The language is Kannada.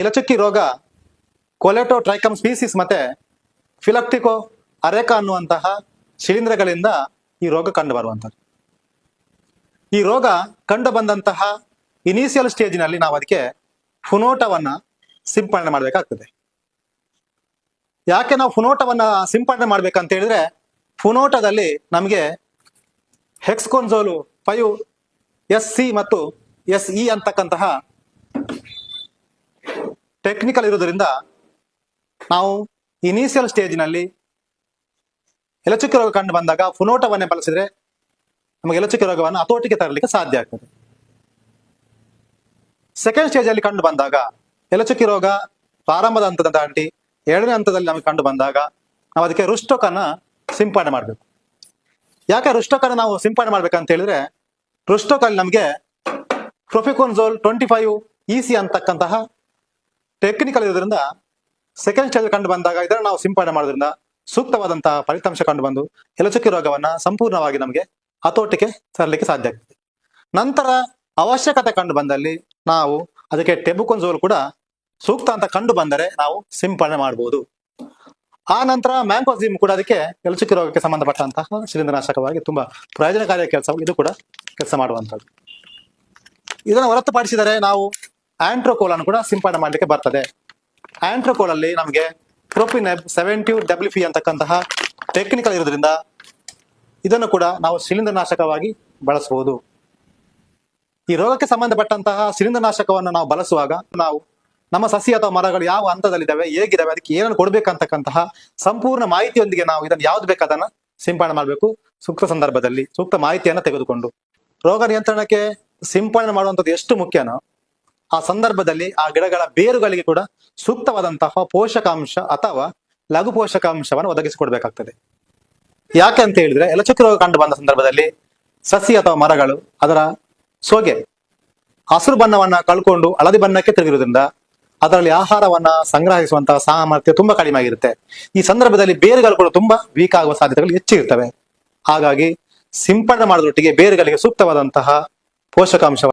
ಎಲಚುಕ್ಕಿ ರೋಗ ಕೊಲೆಟೋಟ್ರೈಕಮ್ ಸ್ಪೀಸಿಸ್ ಮತ್ತೆ ಫಿಲಪ್ಟಿಕೋ ಅರೆಕಾ ಅನ್ನುವಂತಹ ಶಿಲೀಂಧ್ರಗಳಿಂದ ಈ ರೋಗ ಕಂಡು ಬರುವಂಥದ್ದು. ಈ ರೋಗ ಕಂಡು ಬಂದಂತಹ ಇನಿಷಿಯಲ್ ಸ್ಟೇಜಿನಲ್ಲಿ ನಾವು ಅದಕ್ಕೆ ಫುನೋಟವನ್ನ ಸಿಂಪಡಣೆ ಮಾಡಬೇಕಾಗ್ತದೆ. ಯಾಕೆ ನಾವು ಫುನೋಟವನ್ನ ಸಿಂಪಡಣೆ ಮಾಡ್ಬೇಕಂತ ಹೇಳಿದ್ರೆ, ಫುನೋಟದಲ್ಲಿ ನಮಗೆ ಹೆಕ್ಸ್ಕೋನ್ಸೋಲು 5SC ಮತ್ತು SE ಅಂತಕ್ಕಂತಹ ಟೆಕ್ನಿಕಲ್ ಇರೋದ್ರಿಂದ ನಾವು ಇನಿಷಿಯಲ್ ಸ್ಟೇಜಿನಲ್ಲಿ ಎಲಚುಕ್ಕಿ ರೋಗ ಕಂಡು ಬಂದಾಗ ಫುನೋಟವನ್ನೇ ಬಳಸಿದ್ರೆ ನಮಗೆ ಎಲಚುಕ್ಕಿ ರೋಗವನ್ನು ಹತೋಟಿಗೆ ತರಲಿಕ್ಕೆ ಸಾಧ್ಯ ಆಗ್ತದೆ. ಸೆಕೆಂಡ್ ಸ್ಟೇಜ್ ಅಲ್ಲಿ ಕಂಡು ಬಂದಾಗ, ಎಲಚುಕ್ಕಿ ರೋಗ ಪ್ರಾರಂಭದ ಹಂತದ ದಾಟಿ 2ನೇ ಹಂತದಲ್ಲಿ ನಮಗೆ ಕಂಡು ಬಂದಾಗ ನಾವು ಅದಕ್ಕೆ ರುಸ್ಟೋಕನ್ನ ಸಿಂಪಡಣೆ ಮಾಡಬೇಕು. ಯಾಕೆ ರುಸ್ಟೋಕನ್ನ ನಾವು ಸಿಂಪಡಣೆ ಮಾಡ್ಬೇಕಂತ ಹೇಳಿದ್ರೆ, ರುಸ್ಟೋಕಲ್ಲಿ ನಮಗೆ ಪ್ರೊಫಿಕೋನ್ಸೋಲ್ 25EC ಅಂತಕ್ಕಂತಹ ಟೆಕ್ನಿಕಲ್ ಇರೋದ್ರಿಂದ ಸೆಕೆಂಡ್ ಸ್ಟೇಜ್ ಕಂಡು ಬಂದಾಗ ಇದನ್ನು ನಾವು ಸಿಂಪಡಣೆ ಮಾಡೋದ್ರಿಂದ ಸೂಕ್ತವಾದಂತಹ ಫಲಿತಾಂಶ ಕಂಡು ಬಂದು ಎಲಚುಕ್ಕಿ ರೋಗವನ್ನ ಸಂಪೂರ್ಣವಾಗಿ ನಮಗೆ ಹತೋಟಿಗೆ ತರಲಿಕ್ಕೆ ಸಾಧ್ಯ ಆಗ್ತದೆ. ನಂತರ ಅವಶ್ಯಕತೆ ಕಂಡು ಬಂದಲ್ಲಿ ನಾವು ಅದಕ್ಕೆ ಟೆಬುಕೊನ್ಸೋಲ್ ಕೂಡ ಸೂಕ್ತ ಅಂತ ಕಂಡು ಬಂದರೆ ನಾವು ಸಿಂಪಡಣೆ ಮಾಡಬಹುದು. ಆ ನಂತರ ಮ್ಯಾಂಕೋಜಿಮ್ ಕೂಡ ಅದಕ್ಕೆ ಎಲಚುಕ್ಕಿ ರೋಗಕ್ಕೆ ಸಂಬಂಧಪಟ್ಟಂತಹ ಶಿಲೀಂಧ್ರನಾಶಕವಾಗಿ ತುಂಬಾ ಪ್ರಯೋಜನಕಾರಿಯ ಕೆಲಸ ಇದು ಕೂಡ ಕೆಲಸ ಮಾಡುವಂಥದ್ದು. ಇದನ್ನು ಹೊರತುಪಡಿಸಿದರೆ ನಾವು ಆಂಟ್ರೋಕೋಲನ್ನು ಕೂಡ ಸಿಂಪಡಣೆ ಮಾಡಲಿಕ್ಕೆ ಬರ್ತದೆ. ಆಂಟ್ರೋಕೋಲ್ ಅಲ್ಲಿ ನಮಗೆ ಪ್ರೊಪಿನೆಬ್ 70WP ಅಂತಕ್ಕಂತಹ ಟೆಕ್ನಿಕಲ್ ಇರೋದ್ರಿಂದ ಇದನ್ನು ಕೂಡ ನಾವು ಶಿಲೀಂಧ್ರನಾಶಕವಾಗಿ ಬಳಸಬಹುದು. ಈ ರೋಗಕ್ಕೆ ಸಂಬಂಧಪಟ್ಟಂತಹ ಶಿಲೀಂಧ್ರನಾಶಕವನ್ನು ನಾವು ಬಳಸುವಾಗ ನಾವು ನಮ್ಮ ಸಸಿ ಅಥವಾ ಮರಗಳು ಯಾವ ಹಂತದಲ್ಲಿದ್ದಾವೆ, ಹೇಗಿದ್ದಾವೆ, ಅದಕ್ಕೆ ಏನನ್ನು ಕೊಡ್ಬೇಕಂತಕ್ಕಂತಹ ಸಂಪೂರ್ಣ ಮಾಹಿತಿಯೊಂದಿಗೆ ನಾವು ಇದನ್ನು ಯಾವ್ದು ಬೇಕು ಅದನ್ನ ಸಿಂಪಡಣೆ ಮಾಡಬೇಕು. ಸೂಕ್ತ ಸಂದರ್ಭದಲ್ಲಿ ಸೂಕ್ತ ಮಾಹಿತಿಯನ್ನು ತೆಗೆದುಕೊಂಡು ರೋಗ ನಿಯಂತ್ರಣಕ್ಕೆ ಸಿಂಪಡಣೆ ಮಾಡುವಂಥದ್ದು ಎಷ್ಟು ಮುಖ್ಯನೋ ಆ ಸಂದರ್ಭದಲ್ಲಿ ಆ ಗಿಡಗಳ ಬೇರುಗಳಿಗೆ ಕೂಡ ಸೂಕ್ತವಾದಂತಹ ಪೋಷಕಾಂಶ ಅಥವಾ ಲಘು ಪೋಷಕಾಂಶವನ್ನು ಒದಗಿಸಿಕೊಡ್ಬೇಕಾಗ್ತದೆ. ಯಾಕೆ ಅಂತ ಹೇಳಿದ್ರೆ, ಎಲಚುಕ್ಕಿ ರೋಗ ಕಂಡು ಬಂದ ಸಂದರ್ಭದಲ್ಲಿ ಸಸಿ ಅಥವಾ ಮರಗಳು ಅದರ ಸೋಗೆ ಹಸಿರು ಬಣ್ಣವನ್ನ ಕಳ್ಕೊಂಡು ಹಳದಿ ಬಣ್ಣಕ್ಕೆ ತಿರುಗಿರುವುದರಿಂದ ಅದರಲ್ಲಿ ಆಹಾರವನ್ನ ಸಂಗ್ರಹಿಸುವಂತಹ ಸಾಮರ್ಥ್ಯ ತುಂಬಾ ಕಡಿಮೆ ಆಗಿರುತ್ತೆ. ಈ ಸಂದರ್ಭದಲ್ಲಿ ಬೇರುಗಳು ಕೂಡ ತುಂಬಾ ವೀಕ್ ಆಗುವ ಸಾಧ್ಯತೆಗಳು ಹೆಚ್ಚಿರುತ್ತವೆ. ಹಾಗಾಗಿ ಸಿಂಪಡಣೆ ಮಾಡೋದ್ರೊಟ್ಟಿಗೆ ಬೇರುಗಳಿಗೆ ಸೂಕ್ತವಾದಂತಹ ಪೋಷಕಾಂಶವನ್ನು